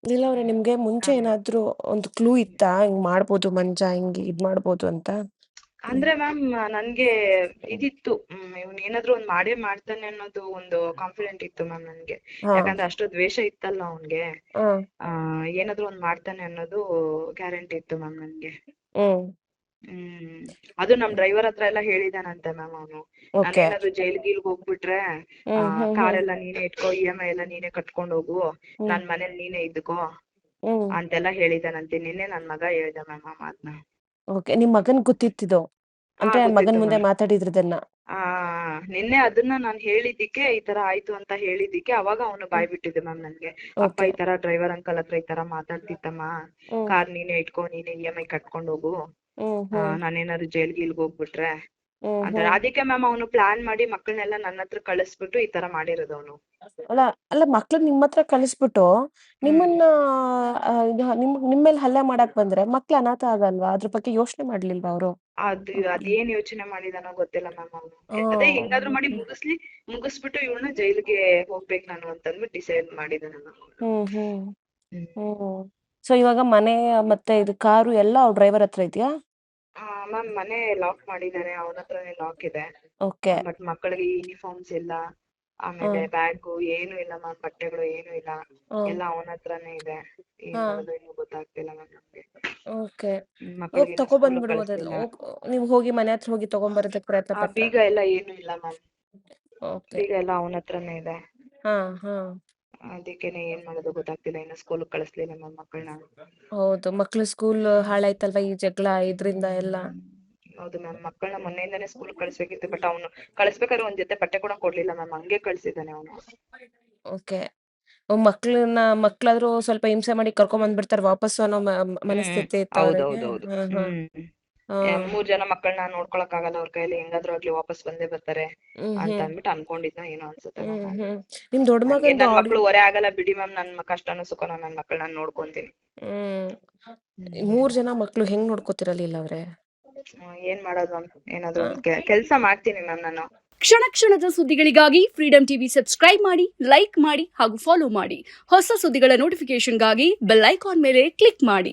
ಇಲ್ಲ ಅವ್ರೆ ನಿಮ್ಗೆ ಮುಂಚೆ ಮ್ಯಾಮ್. ಏನಾದ್ರೂ ಒಂದು ಕ್ಲೂ ಇತ್ತಾ ಹಿಂಗ್ ಮಾಡ್ಬೋದು ಮಂಜ ಹಿಂಗ್ ಇದ್ ಮಾಡ್ಬೋದು ಅಂತ? ಅಂದ್ರೆ ಮ್ಯಾಮ್ ನನ್ಗೆ ಇದಿತ್ತು, ಇವ್ನ್ ಏನಾದ್ರು ಒಂದ್ ಮಾಡೇ ಮಾಡ್ತಾನೆ ಅನ್ನೋದು ಒಂದು ಕಾನ್ಫಿಡೆಂಟ್ ಇತ್ತು ಮ್ಯಾಮ್ ನನ್ಗೆ. ಹಾ. ಯಾಕಂದ್ರೆ ಅಷ್ಟು ದ್ವೇಷ ಇತ್ತಲ್ಲ ಅವ್ನ್ಗೆ. ಹಾ. ಆ ಏನಾದ್ರು ಒಂದ್ ಮಾಡ್ತಾನೆ ಅನ್ನೋದು ಗ್ಯಾರಂಟಿ ಇತ್ತು ಮ್ಯಾಮ್ ನನ್ಗೆ. ಹ್ಮ್. ಹ್ಮ್ ಅದು ನಮ್ ಡ್ರೈವರ್ ಹತ್ರ ಎಲ್ಲ ಹೇಳಿದಾನಂತೆ ಮ್ಯಾಮ್ ಅವನು. ಓಕೆ. ನಾನೇನಾದ್ರು ಜೈಲ್ ಗೀಲ್ಗ್ ಹೋಗ್ಬಿಟ್ರೆ ಹ್ಮ್. ಕಾರೆಲ್ಲ ನೀನೇ ಇಟ್ಕೋ, EMI ಎಲ್ಲ ನೀನೇ ಕಟ್ಕೊಂಡ್ ಹೋಗು, ಹ್ಮ್. ನನ್ ಮನೇಲಿ ನೀನೇ ಇದ್ಕೋ ಹ್ಮ್. ಅಂತೆಲ್ಲ ಹೇಳಿದಾನಂತೆ. ನಿನ್ನೆ ನನ್ ಮಗ ಹೇಳ್ದ ಮ್ಯಾಮ್ ಆ ಮಾತ್ನ. ಓಕೆ, ನಿಮ್ ಮಗನ್ ಗೊತ್ತಿತ್ತಿದು ಅಂದ್ರೆ ನನ್ ಮಗನ್ ಗೊತ್ತಿತ್ತು ಮುಂದೆ ಮ್ಯಾಮ್. ಮಾತಾಡಿದ್ರದನ್ನ? ಆ ನಿನ್ನೆ ಅದನ್ನ ನಾನ್ ಹೇಳಿದ್ದಿಕ್ಕೆ ಈ ತರ ಆಯ್ತು ಅಂತ ಹೇಳಿದ್ದಿಕ್ಕೆ ಅವಾಗ ಅವನು ಬಾಯ್ ಬಿಟ್ಟಿದ್ದೆ ಮ್ಯಾಮ್ ನನ್ಗೆ. ಅಪ್ಪ ಓಕೆ. ಈ ತರ ಡ್ರೈವರ್ ಅಂಕಲ್ ಹತ್ರ ಈ ತರ ಮಾತಾಡ್ತಿತ್ತಮ್ಮ, ಹ್ಮ್. ಕಾರ್ ನೀನೇ ಇಟ್ಕೋ, ನೀನೇ EMI ಕಟ್ಕೊಂಡ್ ಹೋಗು, ಹ್ಮ್. ಹ್ಮ್. ನಾನೇನಾದ್ರು ಜೈಲ್ ಗೀಲ್ಗ್ ಹೋಗ್ಬಿಟ್ರೆ ಹ್ಮ್. ಅಂತ. ಹ್ಮ್. ಅದಕ್ಕೆ ಮ್ಯಾಮ್ ಅವನು ಪ್ಲಾನ್ ಮಾಡಿ ಮಕ್ಕಳನ್ನೆಲ್ಲ ನನ್ನ ಹತ್ರ ಕಳಿಸ್ಬಿಟ್ಟು ಈ ತರ ಮಾಡಿರೋದು ಅವನು. ಅಲ್ಲ ಅಲ್ಲ, ಮಕ್ಳು ನಿಮ್ ಹತ್ರ ಕಳಿಸ್ಬಿಟ್ಟು ಹ್ಮ್ ನಿಮ್ಮನ್ನ ನಿಮ್ಮೇಲೆ ಹಲ್ಲೆ ಮಾಡಕ್ ಬಂದ್ರೆ ಮಕ್ಳು ಅನಾಥ ಆಗಲ್ವಾ? ಅದ್ರ ಬಗ್ಗೆ ಯೋಚನೆ ಮಾಡ್ಲಿಲ್ವಾ ಅವರು? ಅದೇನ್ ಯೋಚನೆ ಮಾಡಿದಾನೋ ಗೊತ್ತಿಲ್ಲ ಮ್ಯಾಮ್ ಅವನು. ಅದೇ ಹೆಂಗಾದ್ರು ಮಾಡಿ ಹ್ಮ್. ಮುಗಿಸ್ಬಿಟ್ಟು ಇವಳನ್ನ ಜೈಲ್ಗೆ ಹೋಗ್ಬೇಕು ನಾನು ಅಂತಂದ್ಬಿಟ್ಟು ಡಿಸೈಡ್ ಮಾಡಿದಾನೆ ಮ್ಯಾಮ್ ಅವನು. ಹ್ಮ್. ಹ್ಮ್. ಹ್ಮ್ ಹ್ಮ್. ಸೊ ಇವಾಗ ಮನೆ ಮತ್ತೆ ಇದು ಕಾರು ಎಲ್ಲ ಅವ್ರ ಡ್ರೈವರ್ ಹತ್ರ ಇದೆಯಾ? ಮ್ಯಾಮ್ ಮನೆ ಲಾಕ್ ಮಾಡಿದಾನೆ, ಅವನ ಹತ್ರನೇ ಲಾಕ್ ಇದೆ. ಓಕೆ. ಬಟ್ ಮಕ್ಕಳಿಗೆ ಯೂನಿಫಾರ್ಮ್ಸ್ ಇಲ್ಲ, ಆಮೇಲೆ ಹ್ಮ್. ಬ್ಯಾಗು ಏನು ಇಲ್ಲ ಮ್ಯಾಮ್, ಬಟ್ಟೆಗಳು ಏನು ಇಲ್ಲ, ಹ್ಮ್. ಎಲ್ಲ ಅವನ ಹತ್ರನೇ ಇದೆ. ಏನ್ ಹಾ. ಮಾಡೋದು ಇನ್ನೂ ಗೊತ್ತಾಗ್ತಿಲ್ಲ ಮ್ಯಾಮ್ ನಮ್ಗೆ. ಓಕೆ. ಹೋಗಿ ಮಕ್ಕಳಿಗೆ ಇನ್ನು ಸ್ಕೂಲ್ ತಗೊಬಂದ್ಬಿಡ್ಬೋದಲ್ಲ. ಕಳಿಸ್ಲಿಲ್ಲ. ನೀವು ಹೋಗಿ ಮನೆ ಹತ್ರ ಹೋಗಿ ತಗೊಂಬರೋದಕ್ಕೆ ಪ್ರಯತ್ನ ಪಟ್ಟ? ಬೀಗ ಎಲ್ಲ ಏನು ಇಲ್ಲ ಮ್ಯಾಮ್, ಓಕೆ. ಬೀಗ ಎಲ್ಲ ಅವನ ಹತ್ರನೇ ಇದೆ. ಹಾ. ಹಾ. ಅದಕ್ಕೇನೆ ಏನ್ ಮಾಡೋದು ಗೊತ್ತಾಗ್ತಿಲ್ಲ, ಇನ್ನು ಸ್ಕೂಲ್ ಕಳಿಸ್ಲಿಲ್ಲ ಮ್ಯಾಮ್ ಮಕ್ಕಳನ್ನ. ಹೌದು, ಮಕ್ಳು ಸ್ಕೂಲ್ ಹಾಳಾಯ್ತಲ್ವಾ ಈ ಜಗಳ ಇದ್ರಿಂದ ಎಲ್ಲ. ಹೌದು ಮ್ಯಾಮ್, ಮಕ್ಕಳನ್ನ ಮೊನ್ನೆಯಿಂದಾನೇ ಸ್ಕೂಲ್ ಕಳಿಸ್ಬೇಕಿತ್ತು, ಬಟ್ ಅವನು ಕಳಿಸ್ಬೇಕಾದ್ರೆ ಒಂದ್ ಜೊತೆ ಬಟ್ಟೆ ಕೂಡ ಕೊಡ್ಲಿಲ್ಲ ಮ್ಯಾಮ್, ಹಂಗೆ ಕಳ್ಸಿದ್ದಾನೆ ಅವನು. ಓಕೆ. ಮಕ್ಳಾದ್ರೂ ಸ್ವಲ್ಪ ಹಿಂಸೆ ಮಾಡಿ ಕರ್ಕೊಂಡ್ ಬಂದ್ಬಿಡ್ತಾರೆ ವಾಪಸ್ಸು ಅನ್ನೋ ಮನಸ್ಥಿತಿ ಇತ್ತು ಅವ್ರಿಗೆ. ಹೌದೌದೌದು. ಹಾ. ಹಾ. ಹಾ. 3 ಜನ ಮಕ್ಕಳನ್ನ ನೋಡ್ಕೊಳಕ್ ಆಗಲ್ಲ ಅವ್ರ ಕೈಯಲ್ಲಿ, ಹೆಂಗಾದ್ರೂ ಆಗ್ಲಿ ವಾಪಸ್ ಬಂದೇ ಬರ್ತಾರೆ ಹ್ಮ್. ಅಂತ ಹ್ಮ್. ಅಂದ್ಬಿಟ್ಟು ಅನ್ಕೊಂಡಿದ್ನೋ ಏನೋ ಅನ್ಸುತ್ತೆ ಮ್ಯಾಮ್ ಹ್ಮ್. ಅವನು. ಹ್ಮ್. ನಿಮ್ ದೊಡ್ಡ ನನ್ಗೆ ಮಗಂದು ನನ್ ಆಡಿಯೋ. ಮಕ್ಳು ಹೊರೆ ಆಗಲ್ಲ ಬಿಡಿ ಮ್ಯಾಮ್, ನನ್ ಕಷ್ಟನೂ ಸುಖನೂ ನನ್ ಮಕ್ಕಳನ್ನ ನಾನ್ ನೋಡ್ಕೊಂತೀನಿ. ಹ್ಮ್. ಹ್ಮ್ 3 ಜನ ಮಕ್ಳು ಹೆಂಗ್ ನೋಡ್ಕೋತಿರಲಿಲ್ಲ ಅವ್ರೆ? ಏನ್ ಮಾಡೋದು ಮ್ಯಾಮ್, ಏನಾದ್ರು ಒಂದ್ ಕೆಲ್ಸ ಮಾಡ್ತೀನಿ ಮ್ಯಾಮ್ ನಾನು. ಕ್ಷಣ ಕ್ಷಣದ ಸುದ್ದಿಗಳಿಗಾಗಿ ಫ್ರೀಡಂ ಟಿವಿ ಸಬ್ಸ್ಕ್ರೈಬ್ ಮಾಡಿ, ಲೈಕ್ ಮಾಡಿ ಹಾಗೂ ಫಾಲೋ ಮಾಡಿ. ಹೊಸ ಸುದ್ದಿಗಳ ನೋಟಿಫಿಕೇಶನ್ಗಾಗಿ ಬೆಲ್ ಐಕಾನ್ ಮೇಲೆ ಕ್ಲಿಕ್ ಮಾಡಿ.